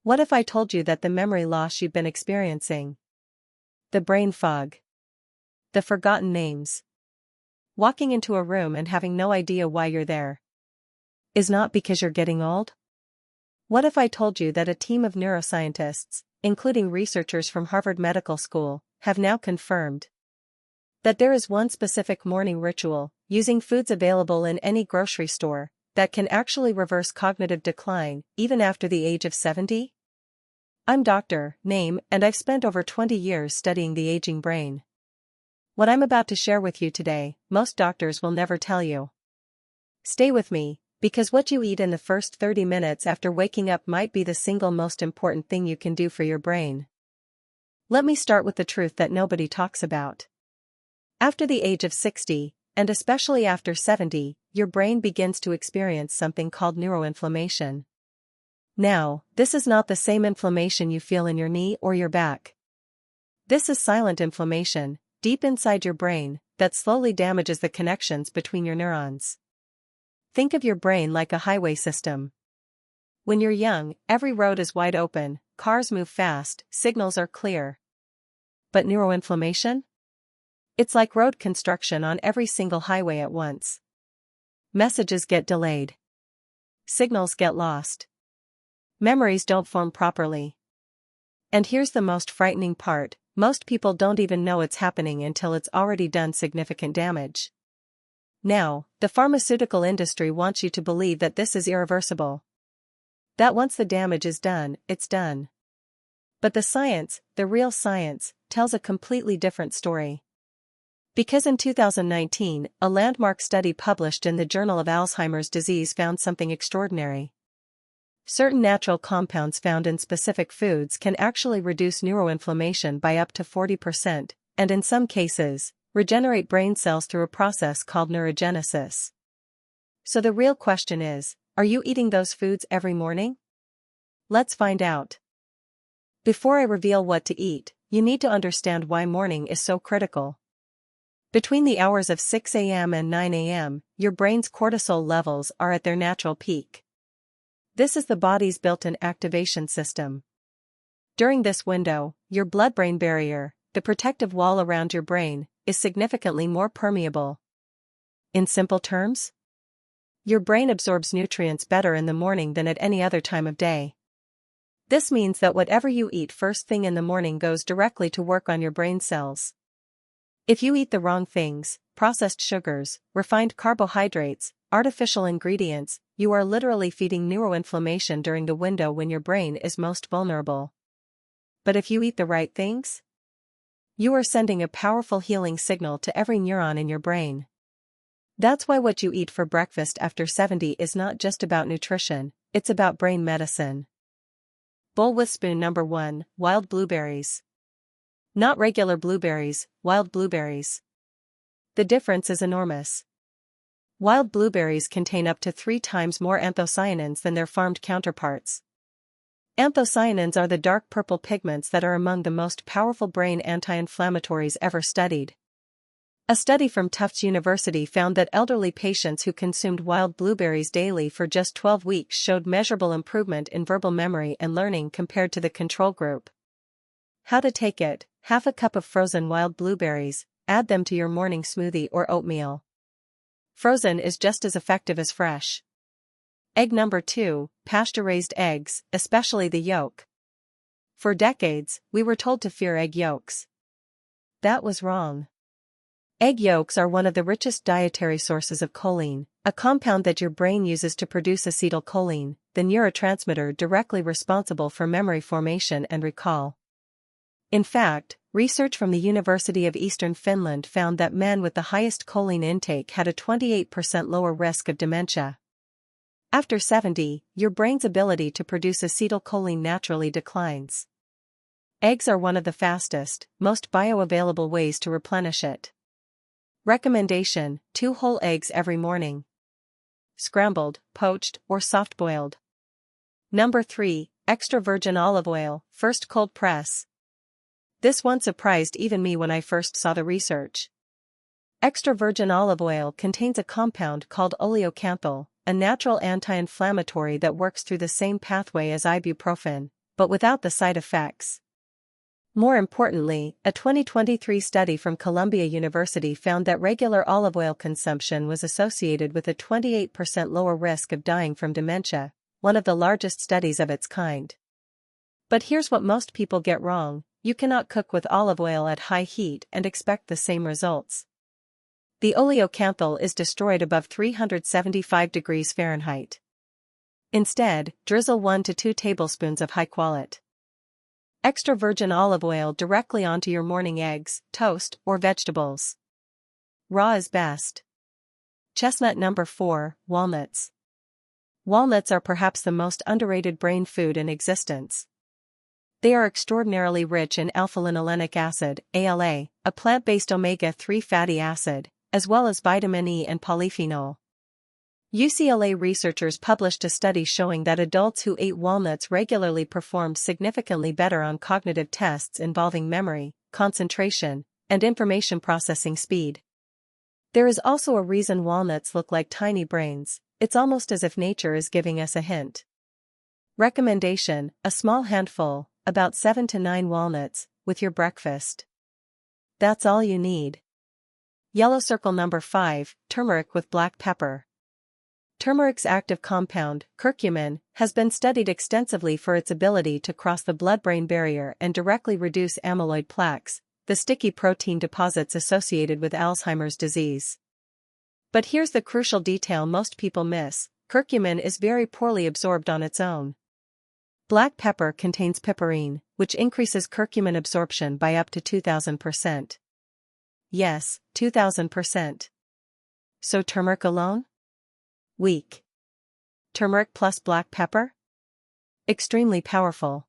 What if I told you that the memory loss you've been experiencing, the brain fog, the forgotten names, walking into a room and having no idea why you're there, is not because you're getting old? What if I told you that a team of neuroscientists, including researchers from Harvard Medical School, have now confirmed that there is one specific morning ritual, using foods available in any grocery store, that can actually reverse cognitive decline, even after the age of 70? I'm Dr. Name, and I've spent over 20 years studying the aging brain. What I'm about to share with you today, most doctors will never tell you. Stay with me, because what you eat in the first 30 minutes after waking up might be the single most important thing you can do for your brain. Let me start with the truth that nobody talks about. After the age of 60, and especially after 70, your brain begins to experience something called neuroinflammation. Now, this is not the same inflammation you feel in your knee or your back. This is silent inflammation, deep inside your brain, that slowly damages the connections between your neurons. Think of your brain like a highway system. When you're young, every road is wide open, cars move fast, signals are clear. But neuroinflammation? It's like road construction on every single highway at once. Messages get delayed. Signals get lost. Memories don't form properly. And here's the most frightening part, most people don't even know it's happening until it's already done significant damage. Now, the pharmaceutical industry wants you to believe that this is irreversible. That once the damage is done, it's done. But the science, the real science, tells a completely different story. Because in 2019, a landmark study published in the Journal of Alzheimer's Disease found something extraordinary. Certain natural compounds found in specific foods can actually reduce neuroinflammation by up to 40%, and in some cases, regenerate brain cells through a process called neurogenesis. So the real question is, are you eating those foods every morning? Let's find out. Before I reveal what to eat, you need to understand why morning is so critical. Between the hours of 6 a.m. and 9 a.m., your brain's cortisol levels are at their natural peak. This is the body's built-in activation system. During this window, your blood-brain barrier, the protective wall around your brain, is significantly more permeable. In simple terms, your brain absorbs nutrients better in the morning than at any other time of day. This means that whatever you eat first thing in the morning goes directly to work on your brain cells. If you eat the wrong things, processed sugars, refined carbohydrates, artificial ingredients, you are literally feeding neuroinflammation during the window when your brain is most vulnerable. But if you eat the right things, you are sending a powerful healing signal to every neuron in your brain. That's why what you eat for breakfast after 70 is not just about nutrition, it's about brain medicine. Bowl with spoon number 1, wild blueberries. Not regular blueberries, wild blueberries. The difference is enormous. Wild blueberries contain up to 3 times more anthocyanins than their farmed counterparts. Anthocyanins are the dark purple pigments that are among the most powerful brain anti-inflammatories ever studied. A study from Tufts University found that elderly patients who consumed wild blueberries daily for just 12 weeks showed measurable improvement in verbal memory and learning compared to the control group. How to take it: half a cup of frozen wild blueberries, add them to your morning smoothie or oatmeal. Frozen is just as effective as fresh. Egg number 2, pasture-raised eggs, especially the yolk. For decades, we were told to fear egg yolks. That was wrong. Egg yolks are one of the richest dietary sources of choline, a compound that your brain uses to produce acetylcholine, the neurotransmitter directly responsible for memory formation and recall. In fact, research from the University of Eastern Finland found that men with the highest choline intake had a 28% lower risk of dementia. After 70, your brain's ability to produce acetylcholine naturally declines. Eggs are one of the fastest, most bioavailable ways to replenish it. Recommendation: 2 whole eggs every morning. Scrambled, poached, or soft-boiled. Number 3, extra virgin olive oil, first cold press. This one surprised even me when I first saw the research. Extra virgin olive oil contains a compound called oleocanthal, a natural anti-inflammatory that works through the same pathway as ibuprofen, but without the side effects. More importantly, a 2023 study from Columbia University found that regular olive oil consumption was associated with a 28% lower risk of dying from dementia, one of the largest studies of its kind. But here's what most people get wrong: you cannot cook with olive oil at high heat and expect the same results. The oleocanthal is destroyed above 375 degrees Fahrenheit. Instead, drizzle 1 to 2 tablespoons of high-quality extra virgin olive oil directly onto your morning eggs, toast, or vegetables. Raw is best. Chestnut number 4, walnuts. Walnuts are perhaps the most underrated brain food in existence. They are extraordinarily rich in alpha-linolenic acid, ALA, a plant-based omega-3 fatty acid, as well as vitamin E and polyphenol. UCLA researchers published a study showing that adults who ate walnuts regularly performed significantly better on cognitive tests involving memory, concentration, and information processing speed. There is also a reason walnuts look like tiny brains. It's almost as if nature is giving us a hint. Recommendation: a small handful, about 7 to 9 walnuts, with your breakfast. That's all you need. Yellow circle number 5, turmeric with black pepper. Turmeric's active compound, curcumin, has been studied extensively for its ability to cross the blood-brain barrier and directly reduce amyloid plaques, the sticky protein deposits associated with Alzheimer's disease. But here's the crucial detail most people miss: curcumin is very poorly absorbed on its own. Black pepper contains piperine, which increases curcumin absorption by up to 2,000%. Yes, 2,000%. So turmeric alone? Weak. Turmeric plus black pepper? Extremely powerful.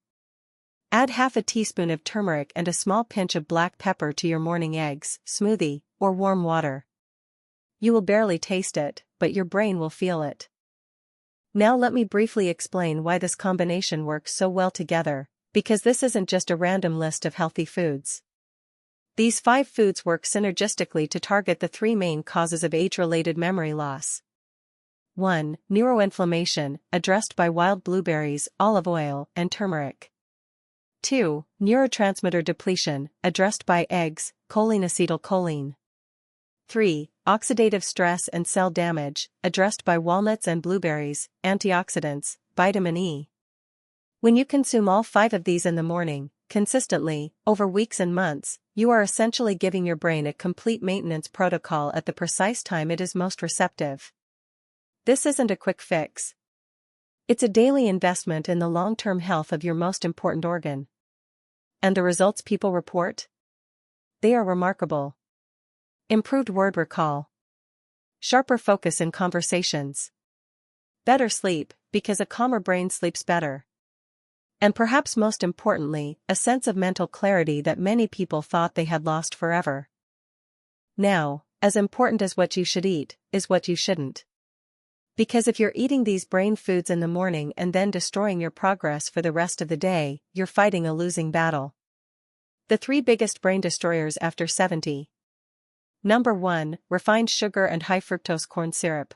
Add half a teaspoon of turmeric and a small pinch of black pepper to your morning eggs, smoothie, or warm water. You will barely taste it, but your brain will feel it. Now let me briefly explain why this combination works so well together, because this isn't just a random list of healthy foods. These 5 foods work synergistically to target the 3 main causes of age-related memory loss. 1. Neuroinflammation, addressed by wild blueberries, olive oil, and turmeric. 2. Neurotransmitter depletion, addressed by eggs, choline-acetylcholine. 3. Oxidative stress and cell damage, addressed by walnuts and blueberries, antioxidants, vitamin E. When you consume all 5 of these in the morning, consistently, over weeks and months, you are essentially giving your brain a complete maintenance protocol at the precise time it is most receptive. This isn't a quick fix. It's a daily investment in the long-term health of your most important organ. And the results people report? They are remarkable. Improved word recall. Sharper focus in conversations. Better sleep, because a calmer brain sleeps better. And perhaps most importantly, a sense of mental clarity that many people thought they had lost forever. Now, as important as what you should eat, is what you shouldn't. Because if you're eating these brain foods in the morning and then destroying your progress for the rest of the day, you're fighting a losing battle. The 3 biggest brain destroyers after 70. Number 1, refined sugar and high fructose corn syrup.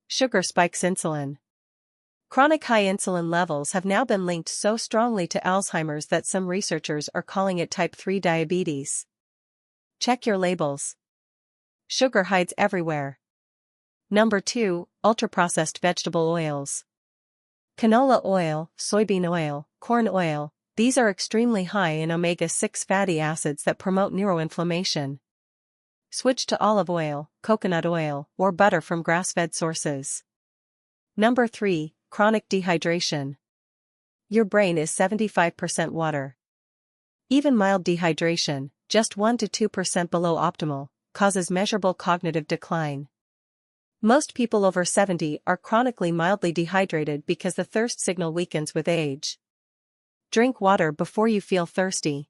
Sugar spikes insulin. Chronic high insulin levels have now been linked so strongly to Alzheimer's that some researchers are calling it type 3 diabetes. Check your labels. Sugar hides everywhere. Number 2, ultra-processed vegetable oils. Canola oil, soybean oil, corn oil, these are extremely high in omega-6 fatty acids that promote neuroinflammation. Switch to olive oil, coconut oil, or butter from grass-fed sources. Number 3, chronic dehydration. Your brain is 75% water. Even mild dehydration, just 1 to 2% below optimal, causes measurable cognitive decline. Most people over 70 are chronically mildly dehydrated because the thirst signal weakens with age. Drink water before you feel thirsty.